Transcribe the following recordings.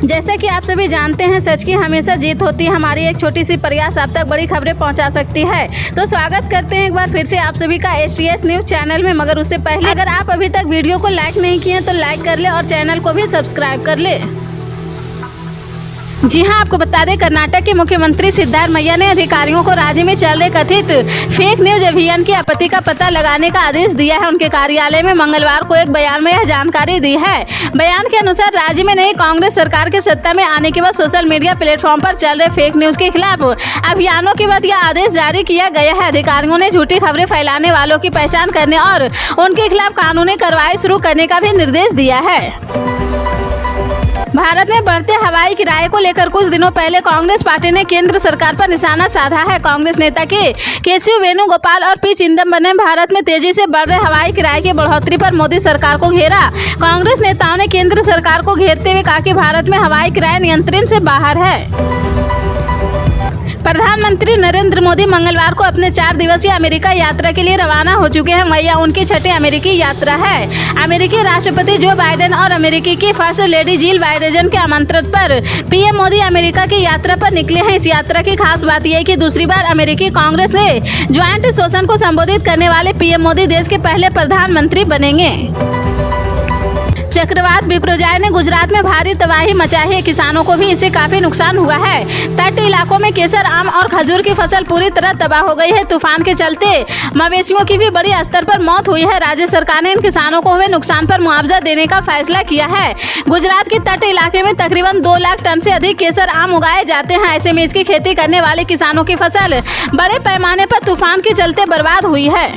जैसा कि आप सभी जानते हैं, सच की हमेशा जीत होती है। हमारी एक छोटी सी प्रयास आप तक बड़ी खबरें पहुंचा सकती है। तो स्वागत करते हैं एक बार फिर से आप सभी का STS न्यूज़ चैनल में। मगर उससे पहले अगर आप अभी तक वीडियो को लाइक नहीं किए तो लाइक कर ले और चैनल को भी सब्सक्राइब कर ले। जी हां, आपको बता दें, कर्नाटक के मुख्यमंत्री सिद्धारमैया ने अधिकारियों को राज्य में चल रहे कथित फेक न्यूज अभियान की आपत्ति का पता लगाने का आदेश दिया है। उनके कार्यालय में मंगलवार को एक बयान में यह जानकारी दी है। बयान के अनुसार राज्य में नई कांग्रेस सरकार के सत्ता में आने के बाद सोशल मीडिया प्लेटफॉर्म पर चल रहे फेक न्यूज के खिलाफ अभियानों के बाद यह आदेश जारी किया गया है। अधिकारियों ने झूठी खबरें फैलाने वालों की पहचान करने और उनके खिलाफ कानूनी कार्रवाई शुरू करने का भी निर्देश दिया है। भारत में बढ़ते हवाई किराए को लेकर कुछ दिनों पहले कांग्रेस पार्टी ने केंद्र सरकार पर निशाना साधा है। कांग्रेस नेता के केशव वेणुगोपाल और पी चिदंबरम ने भारत में तेजी से बढ़ रहे हवाई किराए की बढ़ोतरी पर मोदी सरकार को घेरा। कांग्रेस नेताओं ने केंद्र सरकार को घेरते हुए कहा कि भारत में हवाई किराए नियंत्रण से बाहर है। प्रधानमंत्री नरेंद्र मोदी मंगलवार को अपने 4 दिवसीय अमेरिका यात्रा के लिए रवाना हो चुके हैं। यह उनकी 6ठी अमेरिकी यात्रा है। अमेरिकी राष्ट्रपति जो बाइडेन और अमेरिकी की फर्स्ट लेडी जिल बाइडेन के आमंत्रण पर पीएम मोदी अमेरिका की यात्रा पर निकले हैं। इस यात्रा की खास बात यह है कि दूसरी बार अमेरिकी कांग्रेस से ज्वाइंट सेशन को संबोधित करने वाले पीएम मोदी देश के पहले प्रधानमंत्री बनेंगे। चक्रवात बिपरजॉय ने गुजरात में भारी तबाही मचाई है। किसानों को भी इससे काफी नुकसान हुआ है। तटीय इलाकों में केसर, आम और खजूर की फसल पूरी तरह तबाह हो गई है। तूफान के चलते मवेशियों की भी बड़ी स्तर पर मौत हुई है। राज्य सरकार ने इन किसानों को हुए नुकसान पर मुआवजा देने का फैसला किया है। गुजरात के तटीय इलाके में तकरीबन 2 लाख टन से अधिक केसर आम उगाए जाते हैं। ऐसे में इसकी खेती करने वाले किसानों की फसल बड़े पैमाने पर तूफान के चलते बर्बाद हुई है।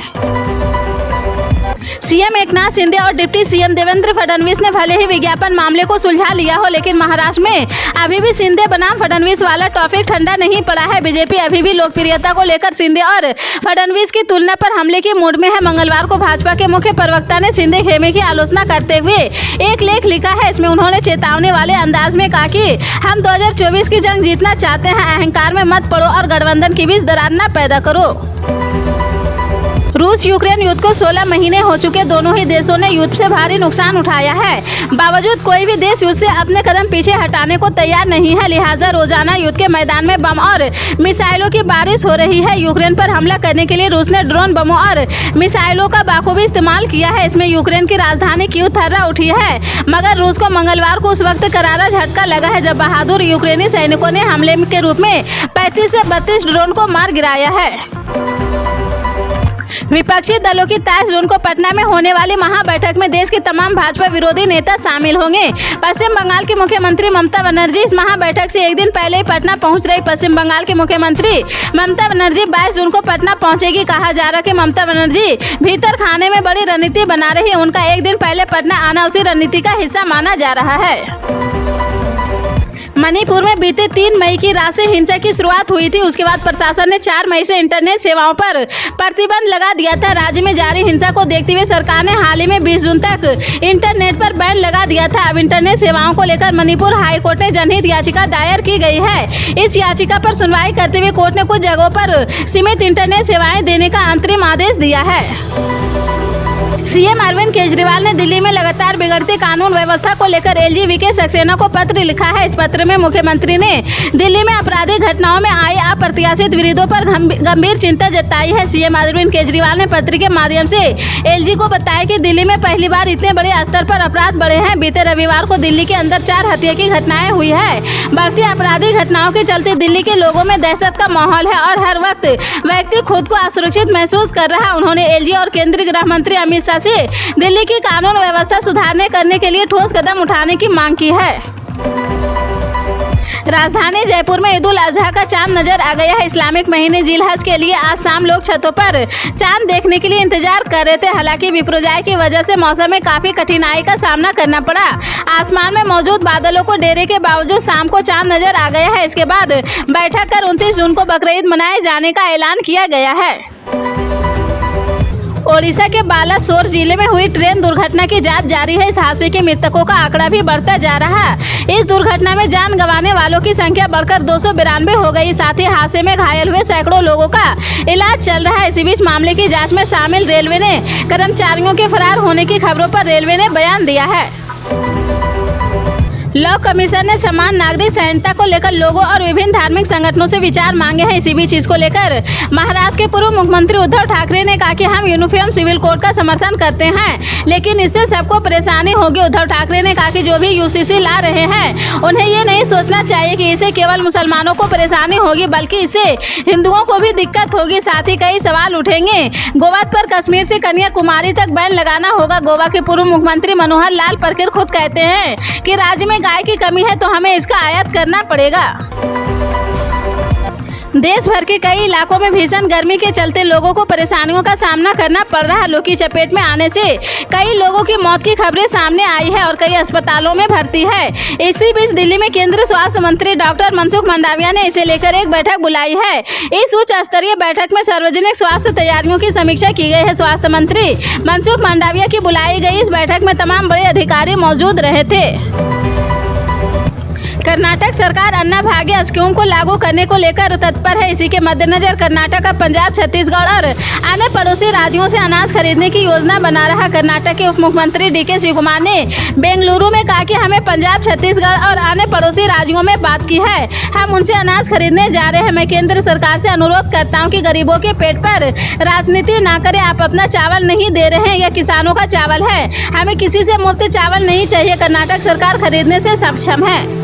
सीएम एकनाथ शिंदे और डिप्टी सीएम देवेंद्र फडणवीस ने भले ही विज्ञापन मामले को सुलझा लिया हो, लेकिन महाराष्ट्र में अभी भी शिंदे बनाम फडणवीस वाला टॉपिक ठंडा नहीं पड़ा है। बीजेपी अभी भी लोकप्रियता को लेकर शिंदे और फडणवीस की तुलना पर हमले की मूड में है। मंगलवार को भाजपा के मुख्य प्रवक्ता ने शिंदे खेमे की आलोचना करते हुए एक लेख लिखा है। इसमें उन्होंने चेतावनी वाले अंदाज में कहा कि हम 2024 की जंग जीतना चाहते हैं, अहंकार में मत पड़ो और गठबंधन के बीच दरार न पैदा करो। रूस यूक्रेन युद्ध को 16 महीने हो चुके। दोनों ही देशों ने युद्ध से भारी नुकसान उठाया है। बावजूद कोई भी देश युद्ध से अपने कदम पीछे हटाने को तैयार नहीं है। लिहाजा रोजाना युद्ध के मैदान में बम और मिसाइलों की बारिश हो रही है। यूक्रेन पर हमला करने के लिए रूस ने ड्रोन, बमों और मिसाइलों का बाखूबी इस्तेमाल किया है। इसमें यूक्रेन की राजधानी कीव थर्रा उठी है। मगर रूस को मंगलवार को उस वक्त करारा झटका लगा है जब बहादुर यूक्रेनी सैनिकों ने हमले के रूप में 35 से 32 ड्रोन को मार गिराया है। विपक्षी दलों की 23 जून को पटना में होने वाली महाबैठक में देश के तमाम भाजपा विरोधी नेता शामिल होंगे। पश्चिम बंगाल की मुख्यमंत्री ममता बनर्जी इस महाबैठक से एक दिन पहले ही पटना पहुंच रही। पश्चिम बंगाल की मुख्यमंत्री ममता बनर्जी 22 जून को पटना पहुंचेगी। कहा जा रहा है कि ममता बनर्जी भीतर खाने में बड़ी रणनीति बना रही है। उनका एक दिन पहले पटना आना उसी रणनीति का हिस्सा माना जा रहा है। मणिपुर में बीते 3 मई की रात से हिंसा की शुरुआत हुई थी। उसके बाद प्रशासन ने 4 मई से इंटरनेट सेवाओं पर प्रतिबंध लगा दिया था। राज्य में जारी हिंसा को देखते हुए सरकार ने हाल ही में 20 जून तक इंटरनेट पर बैन लगा दिया था। अब इंटरनेट सेवाओं को लेकर मणिपुर हाईकोर्ट ने जनहित याचिका दायर की गई है। इस याचिका पर सुनवाई करते हुए कोर्ट ने कुछ जगहों पर सीमित इंटरनेट सेवाएं देने का अंतरिम आदेश दिया है। सीएम अरविंद केजरीवाल ने दिल्ली में लगातार बिगड़ती कानून व्यवस्था को लेकर LG वीके सक्सेना को पत्र लिखा है। इस पत्र में मुख्यमंत्री ने दिल्ली में आपराधिक घटनाओं में आए अप्रत्याशित विरोधों पर गंभीर चिंता जताई है। सीएम अरविंद केजरीवाल ने पत्र के माध्यम से LG को बताया कि दिल्ली में पहली बार इतने बड़े स्तर पर अपराध बढ़े हैं। बीते रविवार को दिल्ली के अंदर 4 हत्या की घटनाएं हुई है। बढ़ती आपराधिक घटनाओं के चलते दिल्ली के लोगों में दहशत का माहौल है और हर वक्त व्यक्ति खुद को असुरक्षित महसूस कर रहा है। उन्होंने LG और केंद्रीय गृह मंत्री अमित शाह से दिल्ली की कानून व्यवस्था सुधारने करने के लिए ठोस कदम उठाने की मांग की है। राजधानी जयपुर में ईद उल अजहा का चांद नजर आ गया है। इस्लामिक महीने जिल हज के लिए आज शाम लोग छतों पर चांद देखने के लिए इंतजार कर रहे थे। हालांकि बिपरजॉय की वजह से मौसम में काफी कठिनाई का सामना करना पड़ा। आसमान में मौजूद बादलों को डेरे के बावजूद शाम को चांद नजर आ गया है। इसके बाद बैठक कर 29 जून को बकरीद मनाए जाने का ऐलान किया गया है। ओडिशा के बालासोर जिले में हुई ट्रेन दुर्घटना की जांच जारी है। इस हादसे के मृतकों का आंकड़ा भी बढ़ता जा रहा है। इस दुर्घटना में जान गंवाने वालों की संख्या बढ़कर 292 हो गई। साथ ही हादसे में घायल हुए सैकड़ों लोगों का इलाज चल रहा है। इसी बीच मामले की जांच में शामिल रेलवे ने कर्मचारियों के फरार होने की खबरों पर रेलवे ने बयान दिया है। लॉ कमीशन ने समान नागरिक संहिता को लेकर लोगों और विभिन्न धार्मिक संगठनों से विचार मांगे हैं। इसी बीच इसको लेकर महाराष्ट्र के पूर्व मुख्यमंत्री उद्धव ठाकरे ने कहा कि हम यूनिफॉर्म सिविल कोड का समर्थन करते हैं, लेकिन इससे सबको परेशानी होगी। उद्धव ठाकरे ने कहा कि जो भी यूसीसी ला रहे हैं उन्हें ये नहीं सोचना चाहिए कि इससे केवल मुसलमानों को परेशानी होगी, बल्कि इससे हिंदुओं को भी दिक्कत होगी। साथ ही कई सवाल उठेंगे। गोवध पर कश्मीर से कन्याकुमारी तक बैन लगाना होगा। गोवा के पूर्व मुख्यमंत्री मनोहर लाल पर्रिकर खुद कहते हैं कि राज्य में गाय की कमी है तो हमें इसका आयात करना पड़ेगा। देश भर के कई इलाकों में भीषण गर्मी के चलते लोगों को परेशानियों का सामना करना पड़ रहा है। लू की चपेट में आने से कई लोगों की मौत की खबरें सामने आई है और कई अस्पतालों में भर्ती है। इसी बीच दिल्ली में केंद्रीय स्वास्थ्य मंत्री डॉक्टर मनसुख मंडाविया ने इसे लेकर एक बैठक बुलाई है। इस उच्च स्तरीय बैठक में सार्वजनिक स्वास्थ्य तैयारियों की समीक्षा की गई है। स्वास्थ्य मंत्री मनसुख मंडाविया की बुलाई गई इस बैठक में तमाम बड़े अधिकारी मौजूद रहे थे। कर्नाटक सरकार अन्ना भाग्य स्कीम को लागू करने को लेकर तत्पर है। इसी के मद्देनजर कर्नाटक अब पंजाब, छत्तीसगढ़ और अन्य पड़ोसी राज्यों से अनाज खरीदने की योजना बना रहा। कर्नाटक के उप मुख्यमंत्री डीके शिवकुमार ने बेंगलुरु में कहा कि हमें पंजाब, छत्तीसगढ़ और अन्य पड़ोसी राज्यों में बात की है। हम उनसे अनाज खरीदने जा रहे हैं। मैं केंद्र सरकार से अनुरोध करता हूँ कि गरीबों के पेट पर राजनीति ना करें। आप अपना चावल नहीं दे रहे हैं, यह किसानों का चावल है। हमें किसी से मुफ्त चावल नहीं चाहिए। कर्नाटक सरकार खरीदने से सक्षम है।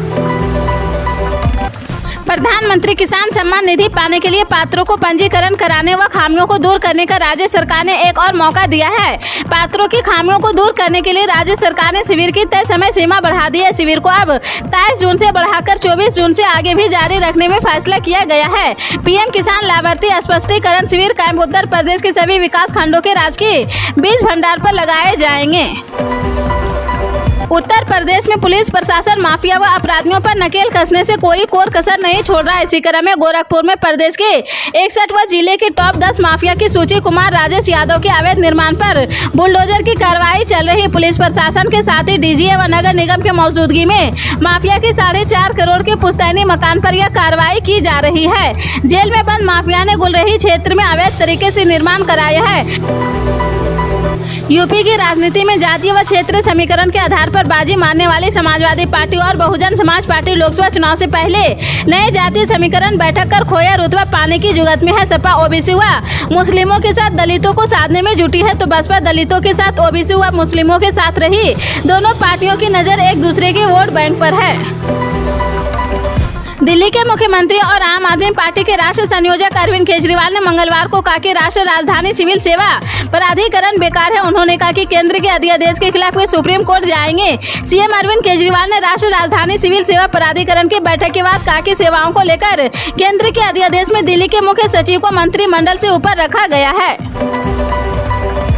प्रधानमंत्री किसान सम्मान निधि पाने के लिए पात्रों को पंजीकरण कराने व खामियों को दूर करने का राज्य सरकार ने एक और मौका दिया है। पात्रों की खामियों को दूर करने के लिए राज्य सरकार ने शिविर की तय समय सीमा बढ़ा दी है। शिविर को अब 23 जून से बढ़ाकर 24 जून से आगे भी जारी रखने में फैसला किया गया है। पीएम किसान लाभार्थी स्पष्टीकरण शिविर कैंप उत्तर प्रदेश के सभी विकास खंडों के राजकीय बीज भंडार पर लगाए जाएंगे। उत्तर प्रदेश में पुलिस प्रशासन माफिया व अपराधियों पर नकेल कसने से कोई कोर कसर नहीं छोड़ रहा है। इसी क्रम में गोरखपुर में प्रदेश के 61वें जिले के टॉप 10 माफिया की सूची कुमार राजेश यादव के अवैध निर्माण पर बुलडोजर की कार्रवाई चल रही है। पुलिस प्रशासन के साथ ही डीजीए व नगर निगम की मौजूदगी में माफिया के 4.5 करोड़ के पुश्तैनी मकान पर यह कार्रवाई की जा रही है। जेल में बंद माफिया ने गुलरही क्षेत्र में अवैध तरीके से निर्माण कराया है। यूपी की राजनीति में जातीय व क्षेत्रीय समीकरण के आधार पर बाजी मारने वाली समाजवादी पार्टी और बहुजन समाज पार्टी लोकसभा चुनाव से पहले नए जातीय समीकरण बैठक कर खोया रुतबा पाने की जुगत में है। सपा ओबीसी व मुस्लिमों के साथ दलितों को साधने में जुटी है तो बसपा दलितों के साथ ओबीसी व मुस्लिमों के साथ रही। दोनों पार्टियों की नजर एक दूसरे के वोट बैंक पर है। दिल्ली के मुख्यमंत्री और आम आदमी पार्टी के राष्ट्रीय संयोजक अरविंद केजरीवाल ने मंगलवार को कहा कि राष्ट्रीय राजधानी सिविल सेवा प्राधिकरण बेकार है। उन्होंने कहा कि केंद्र के अध्यादेश के खिलाफ वे सुप्रीम कोर्ट जाएंगे। सीएम अरविंद केजरीवाल ने राष्ट्रीय राजधानी सिविल सेवा प्राधिकरण की बैठक के बाद कहा कि सेवाओं को लेकर केंद्र के अध्यादेश में दिल्ली के मुख्य सचिव को मंत्रिमंडल से ऊपर रखा गया है।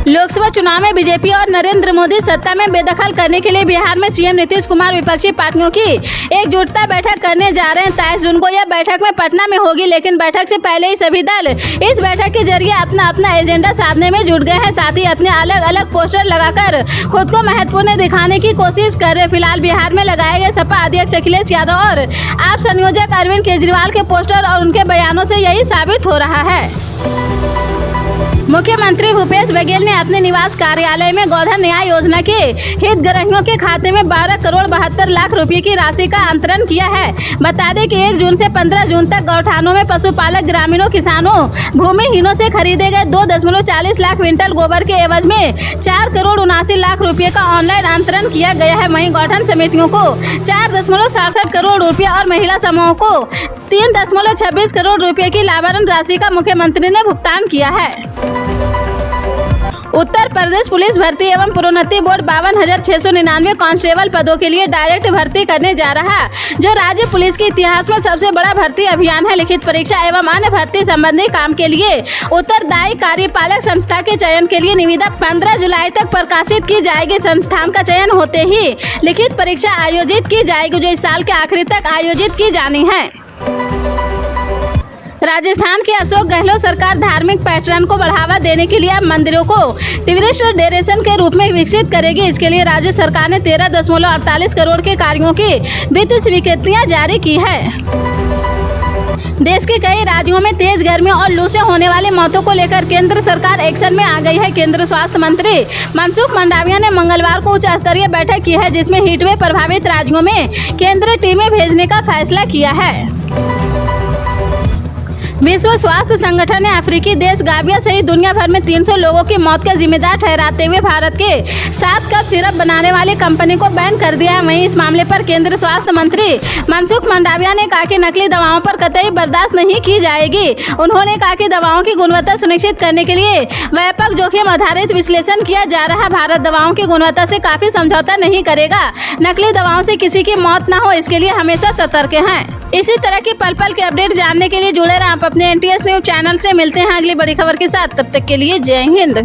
लोकसभा चुनाव में बीजेपी और नरेंद्र मोदी सत्ता में बेदखल करने के लिए बिहार में सीएम नीतीश कुमार विपक्षी पार्टियों की एकजुटता बैठक करने जा रहे हैं। 23 जून को यह बैठक में पटना में होगी, लेकिन बैठक से पहले ही सभी दल इस बैठक के जरिए अपना अपना एजेंडा साधने में जुट गए हैं। साथ ही अपने अलग अलग पोस्टर लगाकर खुद को महत्वपूर्ण दिखाने की कोशिश कर रहे। फिलहाल बिहार में लगाए गए सपा अध्यक्ष अखिलेश यादव और आप संयोजक अरविंद केजरीवाल के पोस्टर और उनके बयानों से यही साबित हो रहा है। मुख्यमंत्री भूपेश बघेल ने अपने निवास कार्यालय में गोधन न्याय योजना के हितग्राहियों के खाते में 12 करोड़ 72 लाख रुपए की राशि का अंतरण किया है। बता दें कि 1 जून से 15 जून तक गौठानों में पशुपालक ग्रामीणों किसानों भूमिहीनों से खरीदे गए 2.40 लाख क्विंटल गोबर के एवज में 4 करोड़ 79 लाख रुपए का ऑनलाइन अंतरण किया गया है। वहीं गौठान समितियों को 4.67 करोड़ रुपए और महिला समूहों को 3.26 करोड़ रुपए की लाभांश राशि का मुख्यमंत्री ने भुगतान किया है। उत्तर प्रदेश पुलिस भर्ती एवं प्रोन्नति बोर्ड 52,699 कांस्टेबल पदों के लिए डायरेक्ट भर्ती करने जा रहा है, जो राज्य पुलिस के इतिहास में सबसे बड़ा भर्ती अभियान है। लिखित परीक्षा एवं अन्य भर्ती संबंधी काम के लिए उत्तरदायी कार्यपालक संस्था के चयन के लिए निविदा 15 जुलाई तक प्रकाशित की जाएगी। संस्थान का चयन होते ही लिखित परीक्षा आयोजित की जाएगी, जो इस साल के आखिरी तक आयोजित की जानी है। राजस्थान की अशोक गहलोत सरकार धार्मिक पैटर्न को बढ़ावा देने के लिए अब मंदिरों को टूरिस्ट डेस्टिनेशन के रूप में विकसित करेगी। इसके लिए राज्य सरकार ने 13.48 करोड़ के कार्यों की वित्तीय स्वीकृतियां जारी की है। देश के कई राज्यों में तेज गर्मी और लू से होने वाली मौतों को लेकर केंद्र सरकार एक्शन में आ गई है। केंद्रीय स्वास्थ्य मंत्री मनसुख मंडाविया ने मंगलवार को उच्च स्तरीय बैठक की है, जिसमें हीटवेव प्रभावित राज्यों में केंद्रीय टीमें भेजने का फैसला किया है। विश्व स्वास्थ्य संगठन ने अफ्रीकी देश गाम्बिया सहित दुनिया भर में 300 लोगों की मौत का जिम्मेदार ठहराते हुए भारत के 7 कप सिरप बनाने वाली कंपनी को बैन कर दिया है। वहीं इस मामले पर केंद्रीय स्वास्थ्य मंत्री मनसुख मंडाविया ने कहा कि नकली दवाओं पर कतई बर्दाश्त नहीं की जाएगी। उन्होंने कहा कि दवाओं की गुणवत्ता सुनिश्चित करने के लिए व्यापक जोखिम आधारित विश्लेषण किया जा रहा है। भारत दवाओं की गुणवत्ता से काफी समझौता नहीं करेगा। नकली दवाओं से किसी की मौत न हो, इसके लिए हमेशा सतर्क हैं। इसी तरह की पल पल के अपडेट जानने के लिए जुड़े रहें आप अपने NTS न्यूज चैनल से। मिलते हैं अगली बड़ी खबर के साथ, तब तक के लिए जय हिंद।